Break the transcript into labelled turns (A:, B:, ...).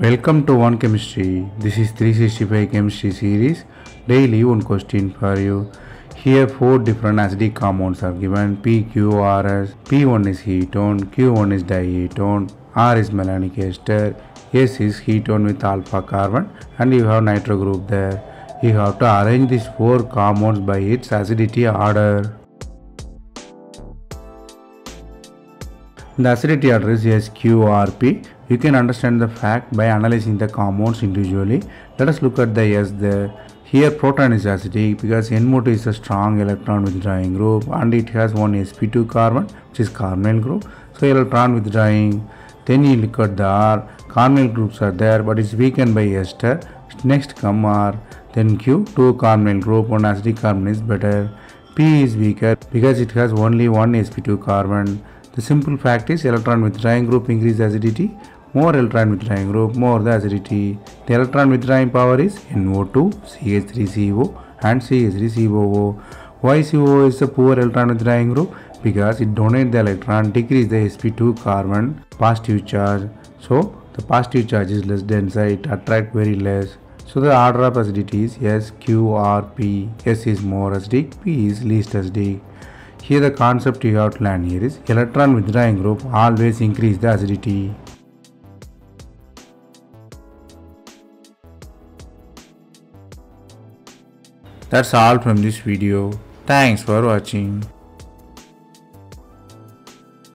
A: Welcome to One Chemistry. This is 365 Chemistry series. Daily one question for you. Here four different acidic compounds are given: PQRS. P1 is ketone, Q1 is diketone, R is malonic ester, S is ketone with alpha carbon, and you have nitro group there. You have to arrange these four compounds by its acidity order. The acidity order is SQRP. You can understand the fact by analyzing the compounds individually. Let us look at the S there. Here proton is acidic because NO2 is a strong electron withdrawing group and it has one sp2 carbon which is carbonyl group. So electron withdrawing. Then you look at the R. Carbonyl groups are there but it's weakened by ester. Next come R. Then Q. Two carbonyl group, one acidic carbon is better. P is weaker because it has only one sp2 carbon. The simple fact is electron withdrawing group increase acidity. More electron withdrawing group, more the acidity. The electron withdrawing power is NO2, CH3CO and CH3COO. Why COO is a poor electron withdrawing group? Because it donates the electron, decrease the sp2 carbon positive charge. So the positive charge is less dense, it attracts very less. So the order of acidity is S, Q, R, P. S is more acidic, P is least acidic. Here the concept you have to learn here is electron withdrawing group always increase the acidity. That's all from this video. Thanks for watching.